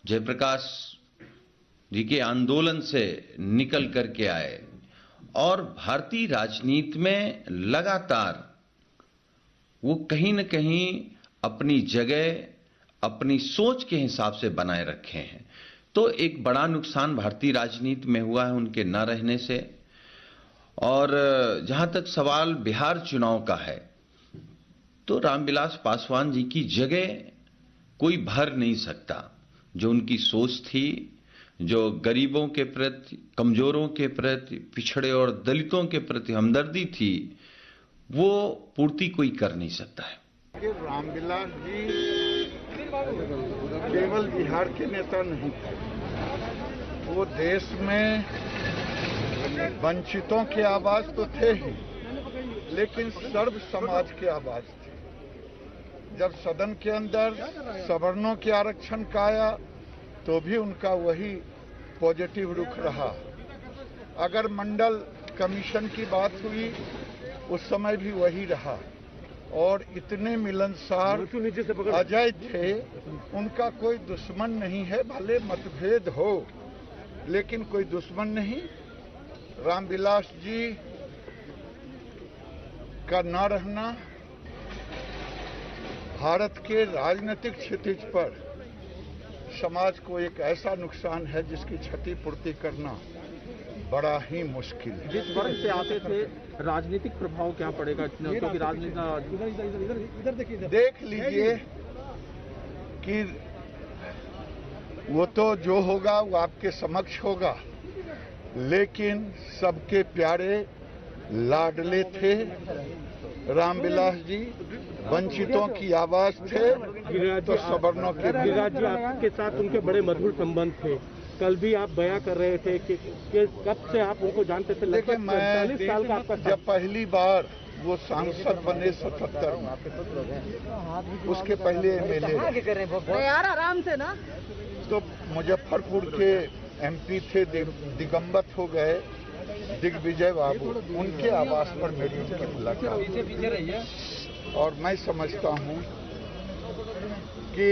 जयप्रकाश जी के आंदोलन से निकल करके आए और भारतीय राजनीति में लगातार वो कहीं न कहीं अपनी जगह, अपनी सोच के हिसाब से बनाए रखे हैं। तो एक बड़ा नुकसान भारतीय राजनीति में हुआ है उनके न रहने से। और जहां तक सवाल बिहार चुनाव का है, तो रामविलास पासवान जी की जगह कोई भर नहीं सकता। जो उनकी सोच थी, जो गरीबों के प्रति, कमजोरों के प्रति, पिछड़े और दलितों के प्रति हमदर्दी थी, वो पूर्ति कोई कर नहीं सकता है। रामविलास जी केवल बिहार के नेता नहीं थे, वो देश में वंचितों की आवाज तो थे ही, लेकिन सर्व समाज की आवाज थी। जब सदन के अंदर सवर्णों के आरक्षण का आया तो भी उनका वही पॉजिटिव रुख रहा। अगर मंडल कमीशन की बात हुई उस समय भी वही रहा। और इतने मिलनसार अजय थे, उनका कोई दुश्मन नहीं है। भले मतभेद हो लेकिन कोई दुश्मन नहीं। रामविलास जी का न रहना भारत के राजनीतिक क्षितिज पर समाज को एक ऐसा नुकसान है जिसकी क्षतिपूर्ति करना बड़ा ही मुश्किल है। जिस वर्ग से आते थे, राजनीतिक प्रभाव क्या पड़ेगा? क्योंकि राजनीति देख लीजिए कि वो तो जो होगा वो आपके समक्ष होगा, लेकिन सबके प्यारे लाडले थे रामविलास जी, वंचितों की आवाज थे, तो सवर्णों के गिरिराज जी आपके साथ उनके बड़े मधुर संबंध थे। कल भी आप बयां कर रहे थे कि कब से आप उनको जानते थे? देखिए, मैं 40 साल का आपका जब पहली बार वो सांसद बने 77 में, उसके पहले एमएलए यार आराम से ना, तो मुजफ्फरपुर के एमपी थे, दिगंबत हो गए दिग्विजय बाबू, उनके आवास पर मेरी उनकी मुलाकात। और मैं समझता हूं कि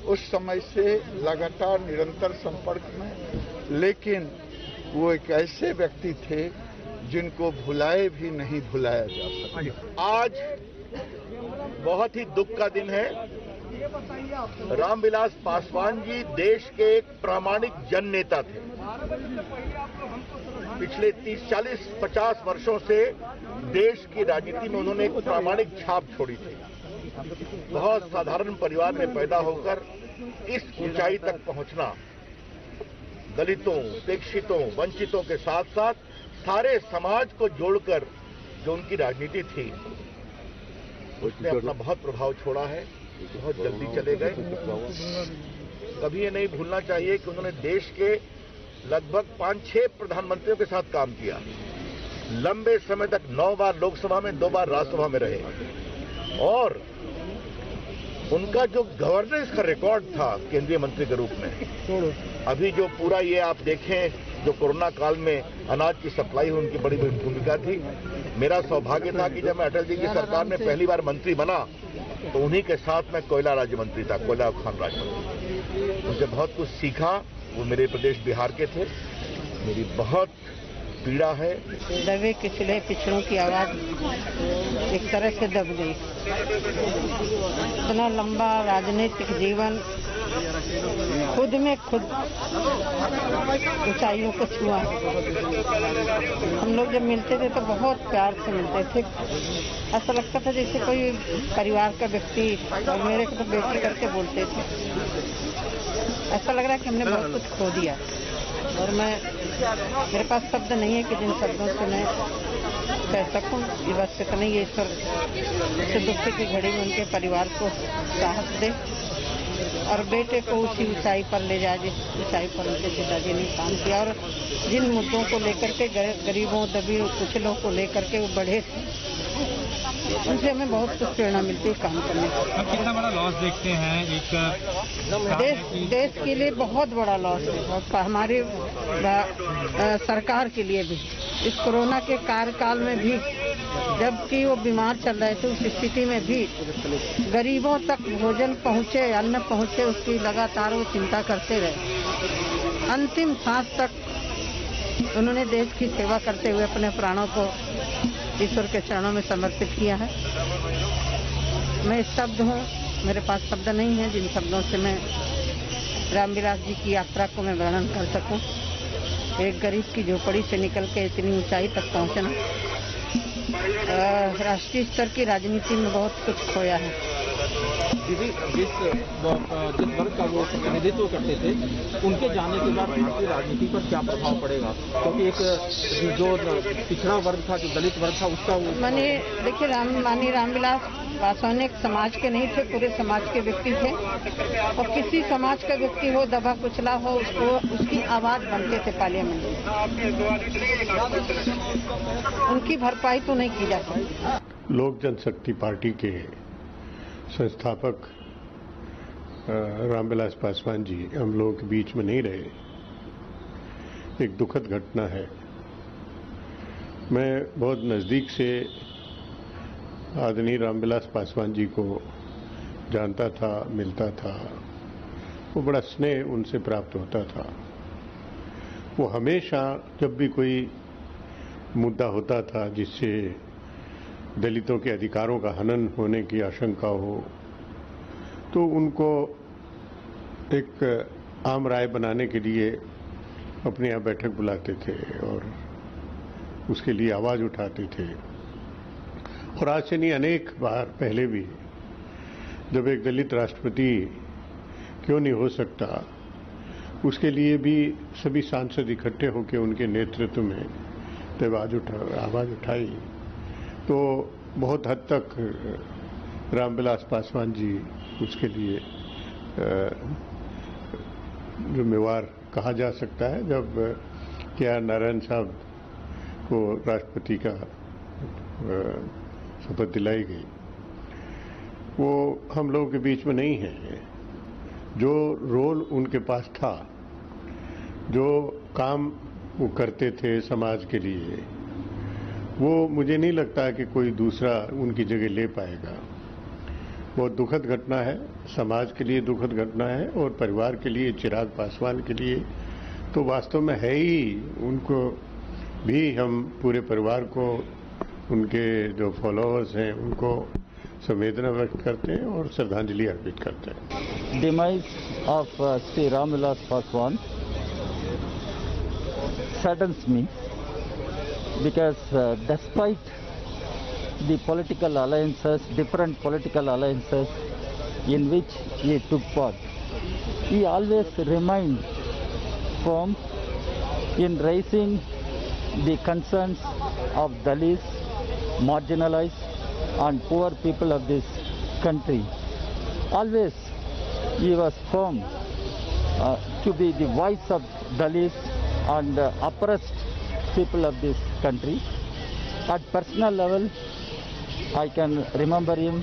उस समय से लगातार निरंतर संपर्क में, लेकिन वो एक ऐसे व्यक्ति थे जिनको भुलाए भी नहीं भुलाया जा सकता। आज बहुत ही दुख का दिन है। रामविलास पासवान जी देश के एक प्रामाणिक जन नेता थे। पिछले 30, 40, 50 वर्षों से देश की राजनीति में उन्होंने एक प्रामाणिक छाप छोड़ी थी। बहुत साधारण परिवार में पैदा होकर इस ऊंचाई तक पहुंचना, दलितों, उपेक्षितों, वंचितों के साथ साथ सारे समाज को जोड़कर जो उनकी राजनीति थी, उसने अपना बहुत प्रभाव छोड़ा है। बहुत जल्दी चले गए। कभी ये नहीं भूलना चाहिए कि उन्होंने देश के लगभग 5-6 प्रधानमंत्रियों के साथ काम किया। लंबे समय तक 9 बार लोकसभा में, 2 बार राज्यसभा में रहे। और उनका जो गवर्नेंस का रिकॉर्ड था केंद्रीय मंत्री के रूप में, अभी जो पूरा ये आप देखें, जो कोरोना काल में अनाज की सप्लाई हुई, उनकी बड़ी भूमिका थी। मेरा सौभाग्य था कि जब मैं अटल जी की सरकार में पहली बार मंत्री बना तो उन्हीं के साथ मैं कोयला राज्य मंत्री था, कोयला खान राज्य मंत्री। मुझे बहुत कुछ सीखा। वो मेरे प्रदेश बिहार के थे। मेरी बहुत पीड़ा है। दबे कुचले पिछड़ों की आवाज एक तरह से दब गई। इतना लंबा राजनीतिक जीवन खुद में खुद ऊंचाइयों को छुआ। हम लोग जब मिलते थे तो बहुत प्यार से मिलते थे। ऐसा लगता था जैसे कोई परिवार का व्यक्ति, और मेरे को तो बेटी करके बोलते थे। ऐसा लग रहा है कि हमने बहुत कुछ खो दिया। और मेरे पास शब्द नहीं है कि जिन शब्दों से मैं कह सकूं। ये बस इतना ही, ईश्वर इस दुख की घड़ी में उनके परिवार को साहस दे और बेटे को उसी ऊंचाई पर ले जाए जिस ऊंचाई पर उनके पिताजी ने काम किया। और जिन मुद्दों को लेकर के, गरीबों, दबी कुचलों को लेकर के वो बढ़े थे, उनसे हमें बहुत कुछ प्रेरणा मिलती है काम करने की। कितना बड़ा लॉस देखते हैं एक देश के लिए बहुत बड़ा लॉस है, और हमारी सरकार के लिए भी। इस कोरोना के कार्यकाल में भी, जबकि वो बीमार चल रहे थे, उस स्थिति में भी गरीबों तक भोजन पहुँचे, अन्न पहुँचे, उसकी लगातार वो चिंता करते रहे। अंतिम सांस तक उन्होंने देश की सेवा करते हुए अपने प्राणों को ईश्वर के चरणों में समर्पित किया है। मैं स्तब्ध हूँ, मेरे पास शब्द नहीं है जिन शब्दों से मैं रामविलास जी की यात्रा को मैं वर्णन कर सकूं। एक गरीब की झोपड़ी से निकल के इतनी ऊंचाई तक पहुंचना, राष्ट्रीय स्तर की राजनीति में बहुत कुछ खोया है। दीदी, जिस वर्ग का वो प्रतिनिधित्व करते थे, उनके जाने के बाद भारतीय राजनीति पर क्या प्रभाव पड़ेगा? क्योंकि एक जो पिछड़ा वर्ग था, जो दलित वर्ग था, उसका देखिए, माननीय रामविलास पासवान एक समाज के नहीं थे, पूरे समाज के व्यक्ति थे, और किसी समाज का व्यक्ति हो, दबा कुचला हो, उसकी आवाज बनते थे पार्लियामेंट में। उनकी भरपाई तो नहीं की जा सकती। लोक जनशक्ति पार्टी के संस्थापक रामविलास पासवान जी हम लोगों के बीच में नहीं रहे। एक दुखद घटना है। मैं बहुत नज़दीक से आदरणीय रामविलास पासवान जी को जानता था, मिलता था। वो बड़ा स्नेह उनसे प्राप्त होता था। वो हमेशा जब भी कोई मुद्दा होता था जिससे दलितों के अधिकारों का हनन होने की आशंका हो, तो उनको एक आम राय बनाने के लिए अपने यहाँ बैठक बुलाते थे और उसके लिए आवाज़ उठाते थे। और आज से नहीं, अनेक बार पहले भी जब एक दलित राष्ट्रपति क्यों नहीं हो सकता, उसके लिए भी सभी सांसद इकट्ठे होकर उनके नेतृत्व में आवाज़ उठाई। तो बहुत हद तक रामविलास पासवान जी उसके लिए जिम्मेवार कहा जा सकता है। जब के.आर. नारायण साहब को राष्ट्रपति का शपथ दिलाई गई, वो हम लोगों के बीच में नहीं है। जो रोल उनके पास था, जो काम वो करते थे समाज के लिए, वो मुझे नहीं लगता कि कोई दूसरा उनकी जगह ले पाएगा। बहुत दुखद घटना है, समाज के लिए दुखद घटना है, और परिवार के लिए, चिराग पासवान के लिए तो वास्तव में है ही। उनको भी हम पूरे परिवार को, उनके जो फॉलोअर्स हैं, उनको संवेदना व्यक्त करते हैं और श्रद्धांजलि अर्पित करते हैं। Demise of Sri Ramvilas Paswan saddens me because despite the political alliances, different political alliances in which he took part, he always remained firm in raising the concerns of Dalits, marginalized and poor people of this country. Always he was firm to be the voice of Dalits and oppressed people of this country. At personal level, I can remember him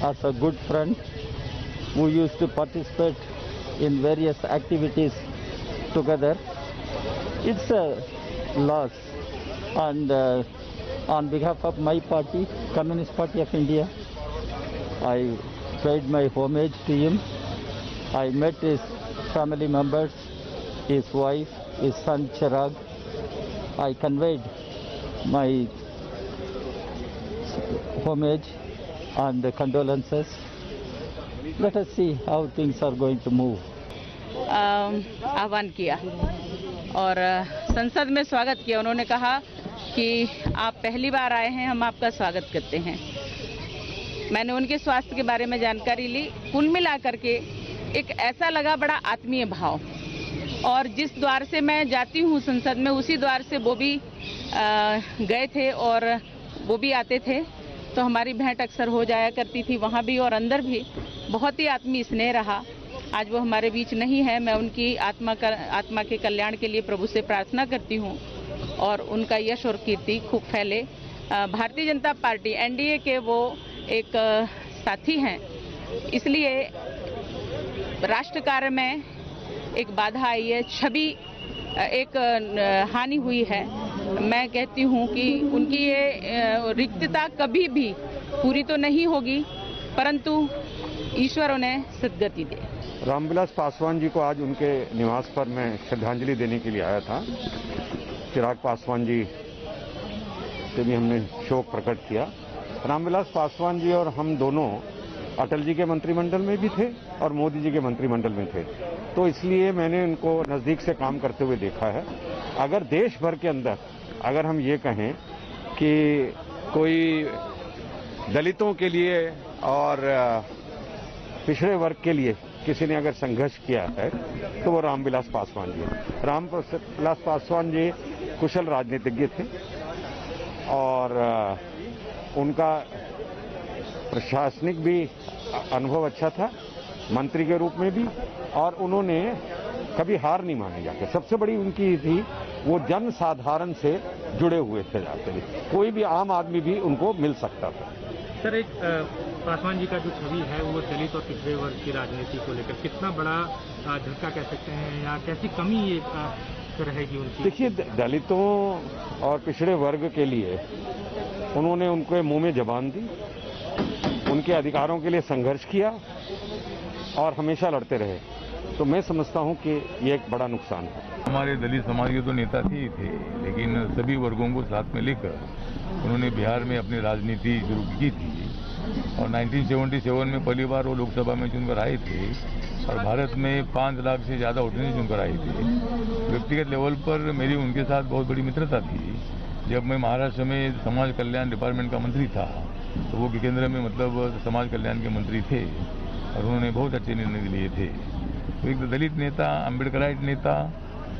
as a good friend who used to participate in various activities together. It's a loss, and on behalf of my party, Communist Party of India, I paid my homage to him. I met his family members, his wife, his son Chirag. I conveyed my homage and condolences. Let us see how things are going to move. आह्वान किया और संसद में स्वागत किया। उन्होंने कहा कि आप पहली बार आए हैं, हम आपका स्वागत करते हैं। मैंने उनके स्वास्थ्य के बारे में जानकारी ली। कुल मिलाकर के एक ऐसा लगा बड़ा आत्मीय भाव, और जिस द्वार से मैं जाती हूँ संसद में, उसी द्वार से वो भी गए थे और वो भी आते थे, तो हमारी भेंट अक्सर हो जाया करती थी वहाँ भी और अंदर भी। बहुत ही आत्मीय स्नेह रहा। आज वो हमारे बीच नहीं है। मैं उनकी आत्मा के कल्याण के लिए प्रभु से प्रार्थना करती हूँ और उनका यश और कीर्ति खूब फैले। भारतीय जनता पार्टी एनडीए के वो एक साथी हैं, इसलिए राष्ट्र कार्य में एक बाधा आई है, छवि एक हानि हुई है। मैं कहती हूँ कि उनकी ये रिक्तता कभी भी पूरी तो नहीं होगी, परंतु ईश्वर उन्हें सद्गति दे। रामविलास पासवान जी को आज उनके निवास पर मैं श्रद्धांजलि देने के लिए आया था। चिराग पासवान जी से भी हमने शोक प्रकट किया। रामविलास पासवान जी और हम दोनों अटल जी के मंत्रिमंडल में भी थे और मोदी जी के मंत्रिमंडल में थे, तो इसलिए मैंने उनको नजदीक से काम करते हुए देखा है। अगर देश भर के अंदर अगर हम ये कहें कि कोई दलितों के लिए और पिछड़े वर्ग के लिए किसी ने अगर संघर्ष किया है तो वो रामविलास पासवान जी हैं। रामविलास पासवान जी कुशल राजनीतिज्ञ थे और उनका प्रशासनिक भी अनुभव अच्छा था, मंत्री के रूप में भी, और उन्होंने कभी हार नहीं मानी जाके। सबसे बड़ी उनकी थी वो जन साधारण से जुड़े हुए थे जाते थे, कोई भी आम आदमी भी उनको मिल सकता था। सर, एक पासवान जी का जो छवि है वो दलित और पिछड़े वर्ग की राजनीति को लेकर कितना बड़ा झटका कह सकते हैं या कैसी कमी ये रहेगी उनकी? देखिए, दलितों और पिछड़े वर्ग के लिए उन्होंने उनके मुंह में जबान दी, उनके अधिकारों के लिए संघर्ष किया और हमेशा लड़ते रहे। तो मैं समझता हूं कि ये एक बड़ा नुकसान है। हमारे दलित समाज के तो नेता थे ही थे, लेकिन सभी वर्गों को साथ में लेकर उन्होंने बिहार में अपनी राजनीति शुरू की थी और 1977 में पहली बार वो लोकसभा में चुनकर आए थे और भारत में 5 लाख से ज़्यादा वोटों से चुनकर आए थे। व्यक्तिगत लेवल पर मेरी उनके साथ बहुत बड़ी मित्रता थी। जब मैं महाराष्ट्र में समाज कल्याण डिपार्टमेंट का मंत्री था तो वो केंद्र में मतलब समाज कल्याण के मंत्री थे और उन्होंने बहुत अच्छे निर्णय लिए थे। तो एक दलित नेता, अम्बेडकराइट नेता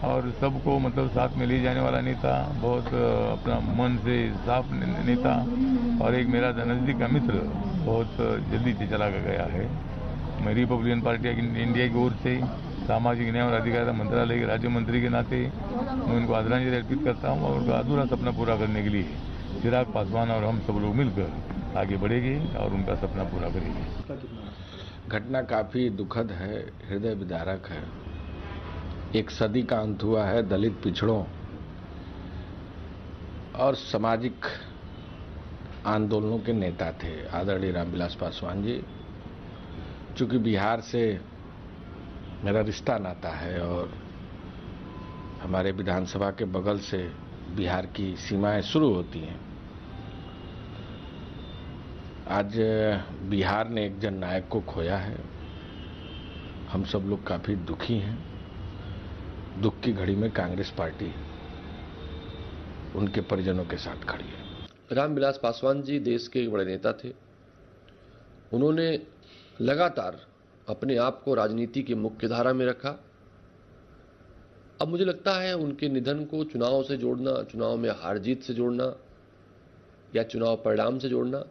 और सबको मतलब साथ में ले जाने वाला नेता, बहुत अपना मन से साफ नेता और एक मेरा नज़दीक का मित्र बहुत जल्दी से चला गया है। मैं रिपब्लिकन पार्टी इंडिया की ओर से सामाजिक न्याय और अधिकारिता मंत्रालय के राज्य मंत्री के नाते मैं उनको आदरांजलि अर्पित करता हूँ और उनका अधूरा सपना पूरा करने के लिए चिराग पासवान और हम सब लोग मिलकर आगे बढ़ेंगे और उनका सपना पूरा करेंगे। घटना काफ़ी दुखद है, हृदय विदारक है। एक सदी का अंत हुआ है। दलित पिछड़ों और सामाजिक आंदोलनों के नेता थे आदरणीय रामविलास पासवान जी। चूंकि बिहार से मेरा रिश्ता नाता है और हमारे विधानसभा के बगल से बिहार की सीमाएं शुरू होती हैं, आज बिहार ने एक जननायक को खोया है। हम सब लोग काफ़ी दुखी हैं। दुख की घड़ी में कांग्रेस पार्टी उनके परिजनों के साथ खड़ी है। रामविलास पासवान जी देश के एक बड़े नेता थे। उन्होंने लगातार अपने आप को राजनीति की मुख्य धारा में रखा। अब मुझे लगता है उनके निधन को चुनाव से जोड़ना, चुनाव में हार जीत से जोड़ना या चुनाव परिणाम से जोड़ना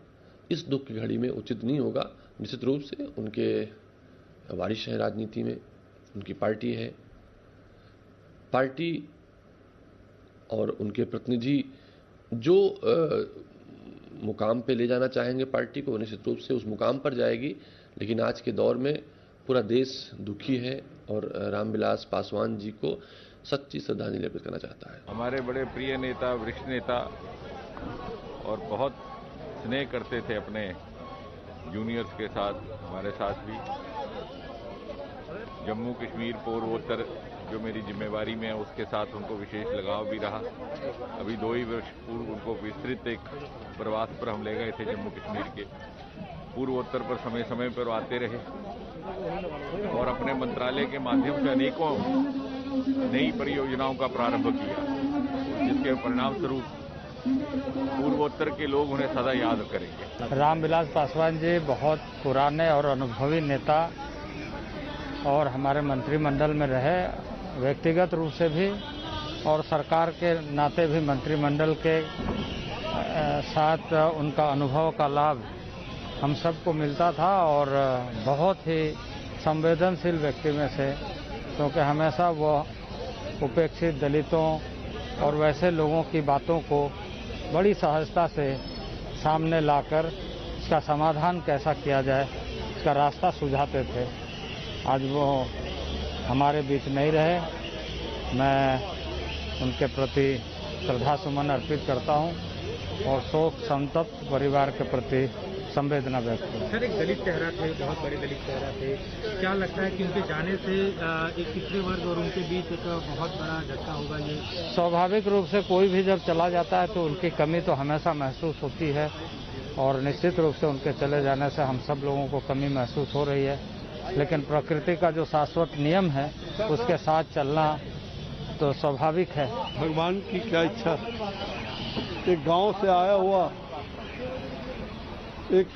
इस दुख की घड़ी में उचित नहीं होगा। निश्चित रूप से उनके वारिश है राजनीति में, उनकी पार्टी है। पार्टी और उनके प्रतिनिधि जो मुकाम पे ले जाना चाहेंगे पार्टी को, निश्चित रूप से उस मुकाम पर जाएगी। लेकिन आज के दौर में पूरा देश दुखी है और रामविलास पासवान जी को सच्ची श्रद्धांजलि अर्पित करना चाहता है। हमारे बड़े प्रिय नेता, वरिष्ठ नेता और बहुत स्नेह करते थे अपने जूनियर्स के साथ, हमारे साथ भी। जम्मू कश्मीर पूर्वोत्तर जो मेरी जिम्मेवारी में है उसके साथ उनको विशेष लगाव भी रहा। अभी 2 ही वर्ष पूर्व उनको विस्तृत एक प्रवास पर हम ले गए थे जम्मू कश्मीर के। पूर्वोत्तर पर समय समय पर आते रहे और अपने मंत्रालय के माध्यम से अनेकों नई परियोजनाओं का प्रारंभ किया, जिसके परिणाम स्वरूप पूर्वोत्तर के लोग उन्हें सदा याद करेंगे। रामविलास पासवान जी बहुत पुराने और अनुभवी नेता और हमारे मंत्रिमंडल में रहे, व्यक्तिगत रूप से भी और सरकार के नाते भी मंत्रिमंडल के साथ उनका अनुभव का लाभ हम सबको मिलता था और बहुत ही संवेदनशील व्यक्ति में से, क्योंकि हमेशा वो उपेक्षित दलितों और वैसे लोगों की बातों को बड़ी सहजता से सामने लाकर इसका समाधान कैसा किया जाए इसका रास्ता सुझाते थे। आज वो हमारे बीच नहीं रहे। मैं उनके प्रति श्रद्धा सुमन अर्पित करता हूं और शोक संतप्त परिवार के प्रति संवेदना व्यक्त करता हूं। सर, एक दलित चेहरा थे, बहुत बड़े दलित चेहरा थे, क्या लगता है कि उनके जाने से एक पिछड़े वर्ग और उनके बीच एक बहुत बड़ा झटका होगा? ये स्वाभाविक रूप से कोई भी जब चला जाता है तो उनकी कमी तो हमेशा महसूस होती है और निश्चित रूप से उनके चले जाने से हम सब लोगों को कमी महसूस हो रही है, लेकिन प्रकृति का जो शाश्वत नियम है उसके साथ चलना तो स्वाभाविक है। भगवान की क्या इच्छा, एक गांव से आया हुआ एक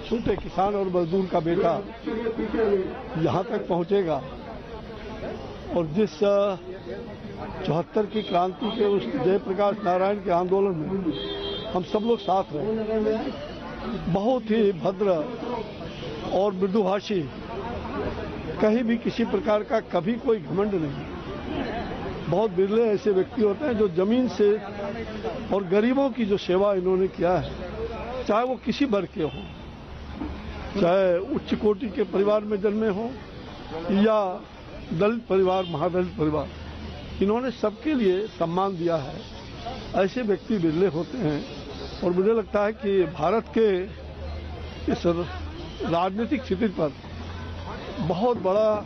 छोटे किसान और मजदूर का बेटा यहाँ तक पहुँचेगा और जिस 74 की क्रांति के उस जयप्रकाश नारायण के आंदोलन में हम सब लोग साथ रहे, बहुत ही भद्र और मृदुभाषी, कहीं भी किसी प्रकार का कभी कोई घमंड नहीं। बहुत बिरले ऐसे व्यक्ति होते हैं जो जमीन से और गरीबों की जो सेवा इन्होंने किया है, चाहे वो किसी वर्ग के हों, चाहे उच्च कोटि के परिवार में जन्मे हों या दलित परिवार, महादलित परिवार, इन्होंने सबके लिए सम्मान दिया है। ऐसे व्यक्ति बिरले होते हैं और मुझे लगता है कि भारत के इस राजनीतिक स्थिति पर बहुत बड़ा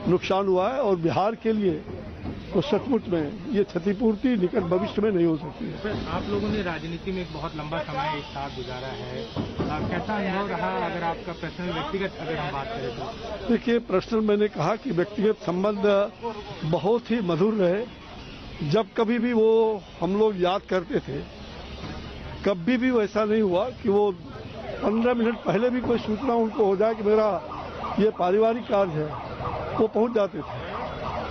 नुकसान हुआ है और बिहार के लिए तो सचमुच में ये क्षतिपूर्ति निकट भविष्य में नहीं हो सकती है। आप लोगों ने राजनीति में एक बहुत लंबा समय एक साथ गुजारा है, कैसा अनुभव रहा अगर आपका पर्सनल व्यक्तिगत अगर हम बात करें तो? देखिए, पर्सनल मैंने कहा कि व्यक्तिगत संबंध बहुत ही मधुर रहे। जब कभी भी वो हम लोग याद करते थे, कभी भी वैसा नहीं हुआ कि वो 15 मिनट पहले भी कोई सूचना उनको हो जाए कि मेरा ये पारिवारिक कार्य है, वो पहुंच जाते थे।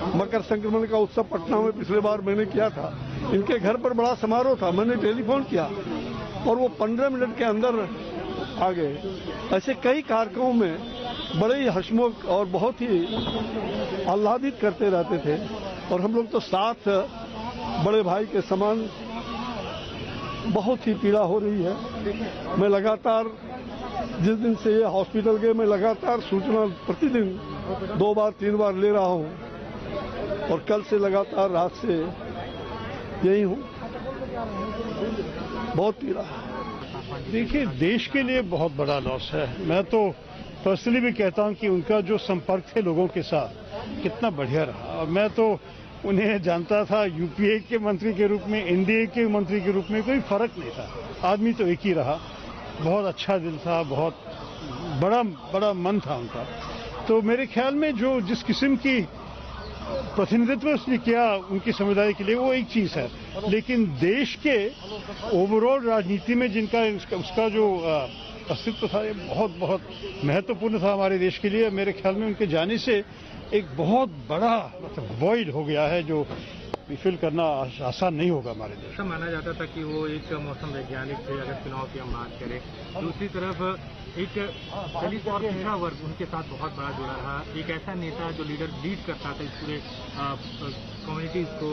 मकर संक्रमण का उत्सव पटना में पिछले बार मैंने किया था, इनके घर पर बड़ा समारोह था, मैंने टेलीफोन किया और वो 15 मिनट के अंदर आ गए। ऐसे कई कार्यक्रमों में बड़े ही हंसमुख और बहुत ही आह्लादित करते रहते थे और हम लोग तो साथ बड़े भाई के समान। बहुत ही पीड़ा हो रही है। मैं लगातार जिस दिन से ये हॉस्पिटल गए, मैं लगातार सूचना प्रतिदिन 2 बार 3 बार ले रहा हूँ और कल से लगातार रात से यही हूँ। बहुत पीड़ा है। देखिए, देश के लिए बहुत बड़ा लॉस है। मैं तो पर्सनली भी कहता हूँ कि उनका जो संपर्क थे लोगों के साथ कितना बढ़िया रहा। और मैं तो उन्हें जानता था यूपीए के मंत्री के रूप में, एनडीए के मंत्री के रूप में, कोई फर्क नहीं था। आदमी तो एक ही रहा। बहुत अच्छा दिल था, बहुत बड़ा मन था उनका। तो मेरे ख्याल में जो जिस किस्म की प्रतिनिधित्व उसने किया उनकी समुदाय के लिए, वो एक चीज है, लेकिन देश के ओवरऑल राजनीति में जिनका उसका जो अस्तित्व था, ये बहुत महत्वपूर्ण था हमारे देश के लिए। मेरे ख्याल में उनके जाने से एक बहुत बड़ा वॉइड हो गया है जो फिल करना आसान नहीं होगा हमारे देश। ऐसा माना जाता था कि वो एक मौसम वैज्ञानिक थे, अगर चुनाव की हम बात करें। दूसरी तरफ एक दलित और पिछड़ा वर्ग उनके साथ बहुत बड़ा जुड़ा रहा। एक ऐसा नेता जो लीड करता था इस पूरे कम्युनिटीज को,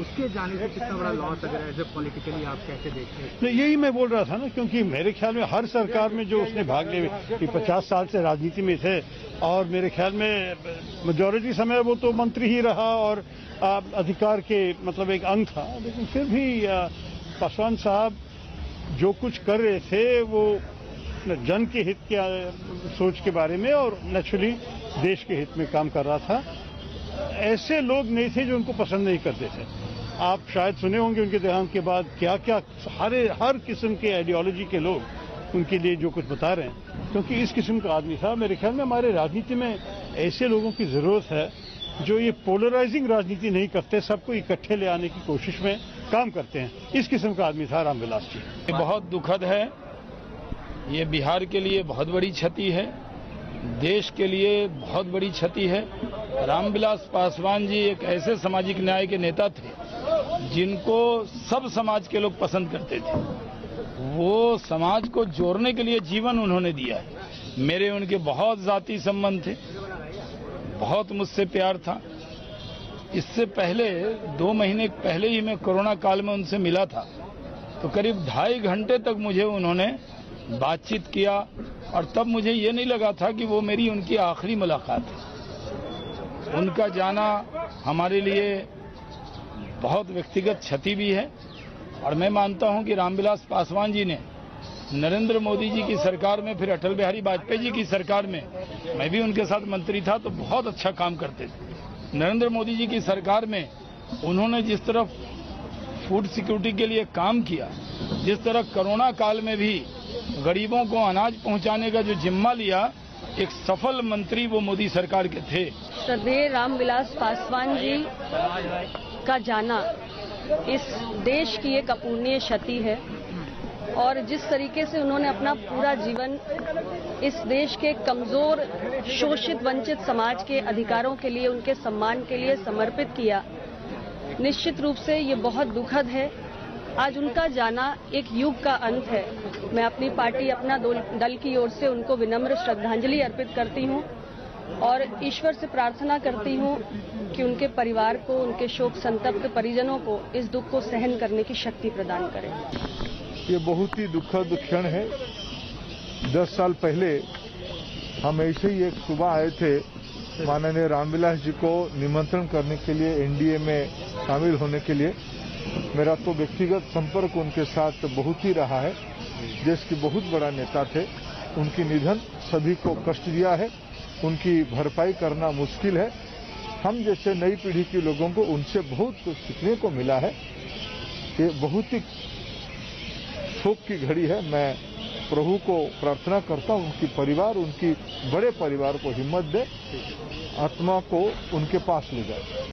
उसके जाने से कितना बड़ा लॉस अगर एज ए पॉलिटिकली आप कैसे देखते हैं? नहीं, यही मैं बोल रहा था ना, क्योंकि मेरे ख्याल में हर सरकार में जो उसने भाग लिए, 50 साल से राजनीति में थे और मेरे ख्याल में मेजॉरिटी समय वो तो मंत्री ही रहा और अधिकार के मतलब एक अंग था। लेकिन फिर भी पासवान साहब जो कुछ कर रहे थे वो जन के हित के सोच के बारे में और नेचुरली देश के हित में काम कर रहा था। ऐसे लोग नहीं थे जो उनको पसंद नहीं करते थे। आप शायद सुने होंगे उनके देहांत के बाद क्या क्या हर किस्म के आइडियोलॉजी के लोग उनके लिए जो कुछ बता रहे हैं, क्योंकि इस किस्म का आदमी था। मेरे ख्याल में हमारे राजनीति में ऐसे लोगों की जरूरत है जो ये पोलराइजिंग राजनीति नहीं करते, सबको इकट्ठे ले आने की कोशिश में काम करते हैं। इस किस्म का आदमी था रामविलास जी। ये बहुत दुखद है, ये बिहार के लिए बहुत बड़ी क्षति है, देश के लिए बहुत बड़ी क्षति है। रामविलास पासवान जी एक ऐसे सामाजिक न्याय के नेता थे जिनको सब समाज के लोग पसंद करते थे। वो समाज को जोड़ने के लिए जीवन उन्होंने दिया है। मेरे उनके बहुत जाति संबंध थे, बहुत मुझसे प्यार था। इससे पहले 2 महीने पहले ही मैं कोरोना काल में उनसे मिला था, तो करीब 2.5 घंटे तक मुझे उन्होंने बातचीत किया और तब मुझे ये नहीं लगा था कि वो मेरी उनकी आखिरी मुलाकात है। उनका जाना हमारे लिए बहुत व्यक्तिगत क्षति भी है। और मैं मानता हूं कि रामविलास पासवान जी ने नरेंद्र मोदी जी की सरकार में, फिर अटल बिहारी वाजपेयी जी की सरकार में, मैं भी उनके साथ मंत्री था तो बहुत अच्छा काम करते थे। नरेंद्र मोदी जी की सरकार में उन्होंने जिस तरह फूड सिक्योरिटी के लिए काम किया, जिस तरह कोरोना काल में भी गरीबों को अनाज पहुंचाने का जो जिम्मा लिया, एक सफल मंत्री वो मोदी सरकार के थे। श्रद्धेय रामविलास पासवान जी का जाना इस देश की एक अपूर्णीय क्षति है और जिस तरीके से उन्होंने अपना पूरा जीवन इस देश के कमजोर, शोषित, वंचित समाज के अधिकारों के लिए, उनके सम्मान के लिए समर्पित किया, निश्चित रूप से ये बहुत दुखद है। आज उनका जाना एक युग का अंत है। मैं अपनी पार्टी, अपना दल की ओर से उनको विनम्र श्रद्धांजलि अर्पित करती हूं और ईश्वर से प्रार्थना करती हूं कि उनके परिवार को, उनके शोक संतप्त परिजनों को इस दुख को सहन करने की शक्ति प्रदान करें। ये बहुत ही दुखद क्षण है। 10 साल पहले हम ऐसे ही एक सुबह आए थे माननीय रामविलास जी को निमंत्रण करने के लिए, एनडीए में शामिल होने के लिए। मेरा तो व्यक्तिगत संपर्क उनके साथ बहुत ही रहा है। देश के बहुत बड़ा नेता थे। उनकी निधन सभी को कष्ट दिया है, उनकी भरपाई करना मुश्किल है। हम जैसे नई पीढ़ी के लोगों को उनसे बहुत कुछ सीखने को मिला है। ये बहुत ही शोक की घड़ी है। मैं प्रभु को प्रार्थना करता हूं उनकी परिवार, उनकी बड़े परिवार को हिम्मत दे, आत्मा को उनके पास ले जाए।